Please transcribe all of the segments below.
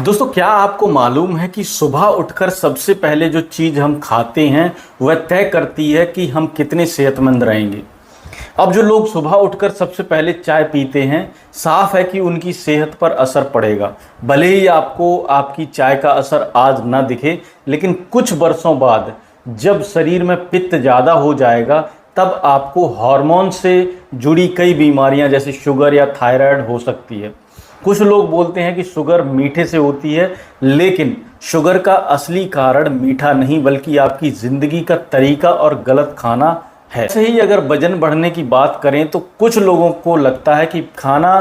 दोस्तों, क्या आपको मालूम है कि सुबह उठकर सबसे पहले जो चीज़ हम खाते हैं वह तय करती है कि हम कितने सेहतमंद रहेंगे। अब जो लोग सुबह उठकर सबसे पहले चाय पीते हैं, साफ है कि उनकी सेहत पर असर पड़ेगा। भले ही आपको आपकी चाय का असर आज ना दिखे, लेकिन कुछ वर्षों बाद जब शरीर में पित्त ज़्यादा हो जाएगा तब आपको हार्मोन से जुड़ी कई बीमारियां जैसे शुगर या थायराइड हो सकती है। कुछ लोग बोलते हैं कि शुगर मीठे से होती है, लेकिन शुगर का असली कारण मीठा नहीं बल्कि आपकी ज़िंदगी का तरीका और गलत खाना है। ऐसे ही अगर वजन बढ़ने की बात करें तो कुछ लोगों को लगता है कि खाना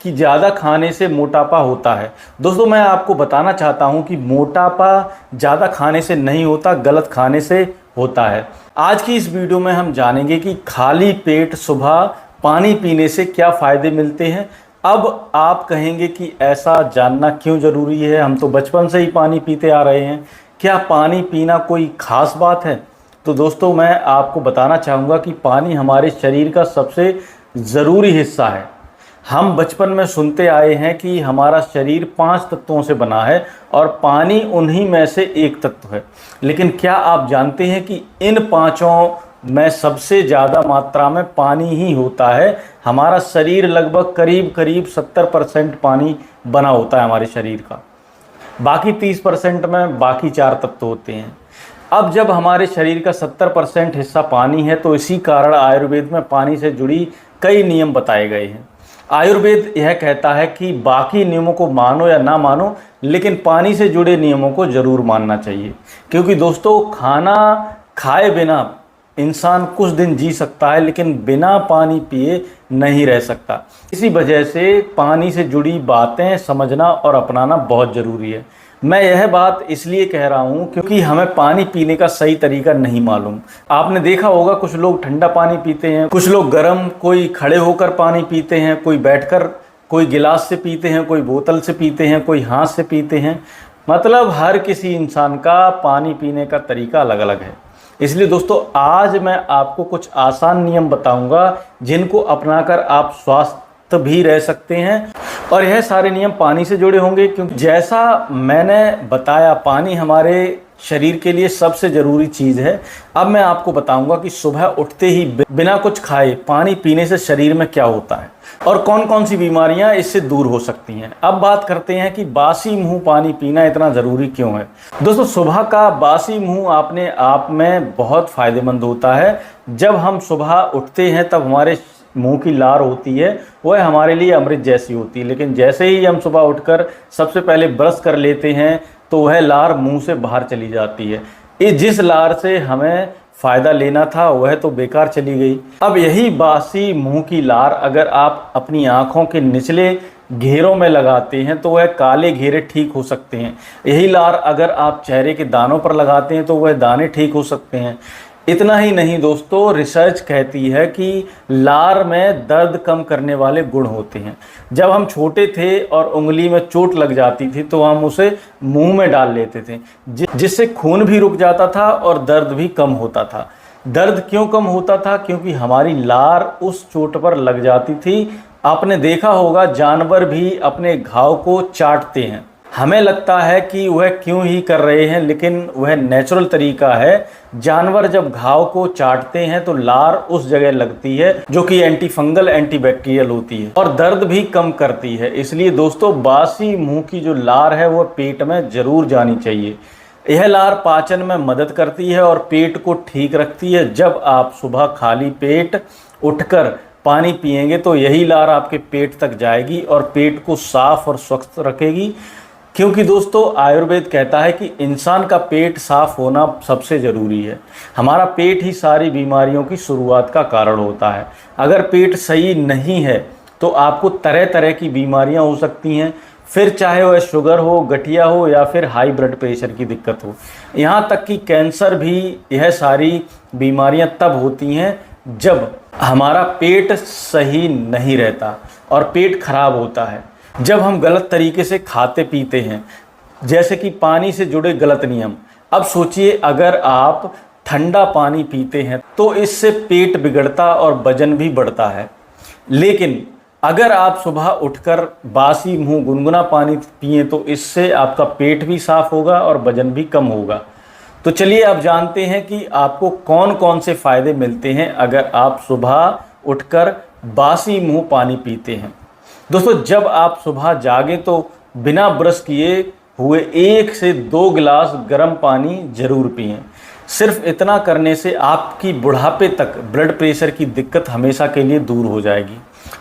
कि ज़्यादा खाने से मोटापा होता है। दोस्तों, मैं आपको बताना चाहता हूं कि मोटापा ज़्यादा खाने से नहीं होता, गलत खाने से होता है। आज की इस वीडियो में हम जानेंगे कि खाली पेट सुबह पानी पीने से क्या फ़ायदे मिलते हैं। अब आप कहेंगे कि ऐसा जानना क्यों ज़रूरी है, हम तो बचपन से ही पानी पीते आ रहे हैं, क्या पानी पीना कोई ख़ास बात है? तो दोस्तों, मैं आपको बताना चाहूँगा कि पानी हमारे शरीर का सबसे ज़रूरी हिस्सा है। हम बचपन में सुनते आए हैं कि हमारा शरीर 5 तत्वों से बना है और पानी उन्हीं में से एक तत्व है। लेकिन क्या आप जानते हैं कि इन पांचों में सबसे ज़्यादा मात्रा में पानी ही होता है? हमारा शरीर लगभग करीब 70% पानी बना होता है हमारे शरीर का। बाकी 30% में बाकी 4 तत्व होते हैं। अब जब हमारे शरीर का 70% हिस्सा पानी है तो इसी कारण आयुर्वेद में पानी से जुड़ी कई नियम बताए गए हैं। आयुर्वेद यह कहता है कि बाकी नियमों को मानो या ना मानो, लेकिन पानी से जुड़े नियमों को ज़रूर मानना चाहिए। क्योंकि दोस्तों, खाना खाए बिना इंसान कुछ दिन जी सकता है, लेकिन बिना पानी पिए नहीं रह सकता। इसी वजह से पानी से जुड़ी बातें समझना और अपनाना बहुत ज़रूरी है। मैं यह बात इसलिए कह रहा हूँ क्योंकि हमें पानी पीने का सही तरीका नहीं मालूम। आपने देखा होगा कुछ लोग ठंडा पानी पीते हैं, कुछ लोग गर्म, कोई खड़े होकर पानी पीते हैं, कोई बैठकर, कोई गिलास से पीते हैं, कोई बोतल से पीते हैं, कोई हाथ से पीते हैं। मतलब हर किसी इंसान का पानी पीने का तरीका अलग अलग है। इसलिए दोस्तों, आज मैं आपको कुछ आसान नियम बताऊंगा जिनको अपनाकर आप स्वस्थ भी रह सकते हैं, और यह सारे नियम पानी से जुड़े होंगे। क्योंकि जैसा मैंने बताया, पानी हमारे शरीर के लिए सबसे ज़रूरी चीज़ है। अब मैं आपको बताऊंगा कि सुबह उठते ही बिना कुछ खाए पानी पीने से शरीर में क्या होता है और कौन कौन सी बीमारियां इससे दूर हो सकती हैं। अब बात करते हैं कि बासी मुंह पानी पीना इतना ज़रूरी क्यों है। दोस्तों, सुबह का बासी मुंह अपने आप में बहुत फ़ायदेमंद होता है। जब हम सुबह उठते हैं तब हमारे मुंह की लार होती है, वह हमारे लिए अमृत जैसी होती है। लेकिन जैसे ही हम सुबह उठकर सबसे पहले ब्रश कर लेते हैं तो वह लार मुंह से बाहर चली जाती है। जिस लार से हमें फ़ायदा लेना था वह तो बेकार चली गई। अब यही बासी मुंह की लार अगर आप अपनी आँखों के निचले घेरों में लगाते हैं तो वह काले घेरे ठीक हो सकते हैं। यही लार अगर आप चेहरे के दानों पर लगाते हैं तो वह दाने ठीक हो सकते हैं। इतना ही नहीं दोस्तों, रिसर्च कहती है कि लार में दर्द कम करने वाले गुण होते हैं। जब हम छोटे थे और उंगली में चोट लग जाती थी तो हम उसे मुंह में डाल लेते थे, जिससे खून भी रुक जाता था और दर्द भी कम होता था। दर्द क्यों कम होता था? क्योंकि हमारी लार उस चोट पर लग जाती थी। आपने देखा होगा, जानवर भी अपने घाव को चाटते हैं। हमें लगता है कि वह क्यों ही कर रहे हैं, लेकिन वह नेचुरल तरीका है। जानवर जब घाव को चाटते हैं तो लार उस जगह लगती है जो कि एंटी फंगल, एंटीबैक्टीरियल होती है और दर्द भी कम करती है। इसलिए दोस्तों, बासी मुंह की जो लार है वह पेट में जरूर जानी चाहिए। यह लार पाचन में मदद करती है और पेट को ठीक रखती है। जब आप सुबह खाली पेट उठकर पानी पिएंगे तो यही लार आपके पेट तक जाएगी और पेट को साफ और स्वस्थ रखेगी। क्योंकि दोस्तों, आयुर्वेद कहता है कि इंसान का पेट साफ होना सबसे ज़रूरी है। हमारा पेट ही सारी बीमारियों की शुरुआत का कारण होता है। अगर पेट सही नहीं है तो आपको तरह तरह की बीमारियां हो सकती हैं, फिर चाहे वह शुगर हो, गठिया हो या फिर हाई ब्लड प्रेशर की दिक्कत हो, यहाँ तक कि कैंसर भी। यह सारी बीमारियां तब होती हैं जब हमारा पेट सही नहीं रहता और पेट खराब होता है। जब हम गलत तरीके से खाते पीते हैं, जैसे कि पानी से जुड़े गलत नियम। अब सोचिए, अगर आप ठंडा पानी पीते हैं तो इससे पेट बिगड़ता और वजन भी बढ़ता है। लेकिन अगर आप सुबह उठकर बासी मुंह गुनगुना पानी पिएं तो इससे आपका पेट भी साफ होगा और वजन भी कम होगा। तो चलिए अब जानते हैं कि आपको कौन कौन से फ़ायदे मिलते हैं अगर आप सुबह उठकर बासी मुंह पानी पीते हैं। दोस्तों, जब आप सुबह जागें तो बिना ब्रश किए हुए 1 से 2 गिलास गर्म पानी जरूर पिएं। सिर्फ इतना करने से आपकी बुढ़ापे तक ब्लड प्रेशर की दिक्कत हमेशा के लिए दूर हो जाएगी।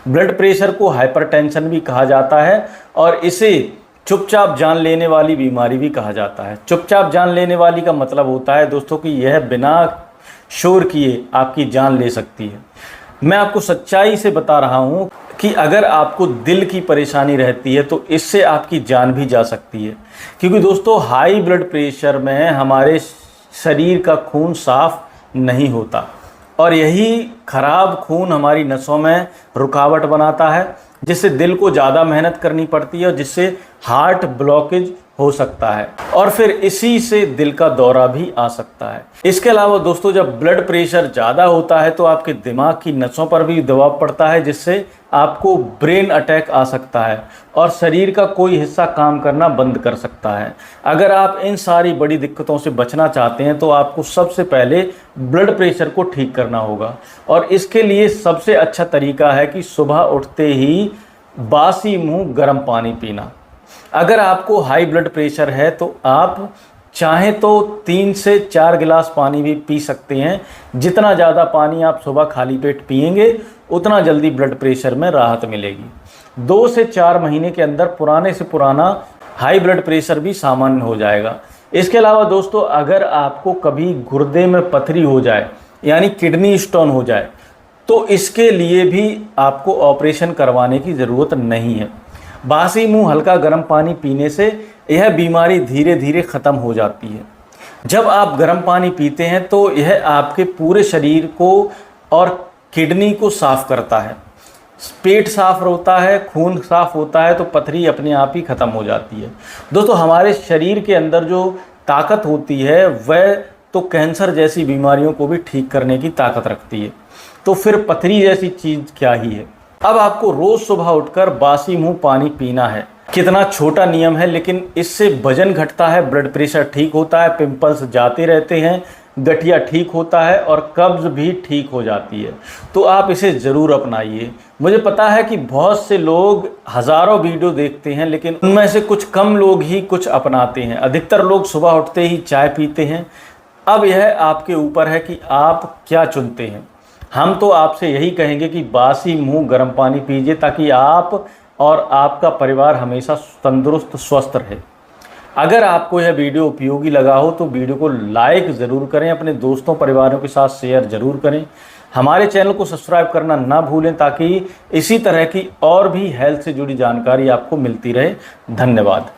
ब्लड प्रेशर को हाइपरटेंशन भी कहा जाता है और इसे चुपचाप जान लेने वाली बीमारी भी कहा जाता है। चुपचाप जान लेने वाली का मतलब होता है दोस्तों कि यह बिना शोर किए आपकी जान ले सकती है। मैं आपको सच्चाई से बता रहा हूं कि अगर आपको दिल की परेशानी रहती है तो इससे आपकी जान भी जा सकती है, क्योंकि दोस्तों हाई ब्लड प्रेशर में हमारे शरीर का खून साफ नहीं होता और यही खराब खून हमारी नसों में रुकावट बनाता है, जिससे दिल को ज़्यादा मेहनत करनी पड़ती है और जिससे हार्ट ब्लॉकेज हो सकता है और फिर इसी से दिल का दौरा भी आ सकता है। इसके अलावा दोस्तों, जब ब्लड प्रेशर ज़्यादा होता है तो आपके दिमाग की नसों पर भी दबाव पड़ता है, जिससे आपको ब्रेन अटैक आ सकता है और शरीर का कोई हिस्सा काम करना बंद कर सकता है। अगर आप इन सारी बड़ी दिक्कतों से बचना चाहते हैं तो आपको सबसे पहले ब्लड प्रेशर को ठीक करना होगा और इसके लिए सबसे अच्छा तरीका है कि सुबह उठते ही बासी मुंह गर्म पानी पीना। अगर आपको हाई ब्लड प्रेशर है तो आप चाहें तो 3 से 4 गिलास पानी भी पी सकते हैं। जितना ज़्यादा पानी आप सुबह खाली पेट पिएंगे उतना जल्दी ब्लड प्रेशर में राहत मिलेगी। 2 से 4 महीने के अंदर पुराने से पुराना हाई ब्लड प्रेशर भी सामान्य हो जाएगा। इसके अलावा दोस्तों, अगर आपको कभी गुर्दे में पथरी हो जाए यानी किडनी स्टोन हो जाए तो इसके लिए भी आपको ऑपरेशन करवाने की ज़रूरत नहीं है। बासी मुंह हल्का गर्म पानी पीने से यह बीमारी धीरे धीरे ख़त्म हो जाती है। जब आप गर्म पानी पीते हैं तो यह आपके पूरे शरीर को और किडनी को साफ़ करता है, पेट साफ होता है, खून साफ होता है तो पथरी अपने आप ही ख़त्म हो जाती है। दोस्तों, हमारे शरीर के अंदर जो ताकत होती है वह तो कैंसर जैसी बीमारियों को भी ठीक करने की ताकत रखती है, तो फिर पथरी जैसी चीज़ क्या ही है। अब आपको रोज़ सुबह उठकर बासी मुंह पानी पीना है। कितना छोटा नियम है, लेकिन इससे वजन घटता है, ब्लड प्रेशर ठीक होता है, पिंपल्स जाते रहते हैं, गठिया ठीक होता है और कब्ज़ भी ठीक हो जाती है। तो आप इसे ज़रूर अपनाइए। मुझे पता है कि बहुत से लोग हज़ारों वीडियो देखते हैं, लेकिन उनमें से कुछ कम लोग ही कुछ अपनाते हैं। अधिकतर लोग सुबह उठते ही चाय पीते हैं। अब यह आपके ऊपर है कि आप क्या चुनते हैं। हम तो आपसे यही कहेंगे कि बासी मुंह गर्म पानी पीजिए ताकि आप और आपका परिवार हमेशा तंदुरुस्त स्वस्थ रहे। अगर आपको यह वीडियो उपयोगी लगा हो तो वीडियो को लाइक ज़रूर करें, अपने दोस्तों परिवारों के साथ शेयर ज़रूर करें। हमारे चैनल को सब्सक्राइब करना ना भूलें ताकि इसी तरह की और भी हेल्थ से जुड़ी जानकारी आपको मिलती रहे। धन्यवाद।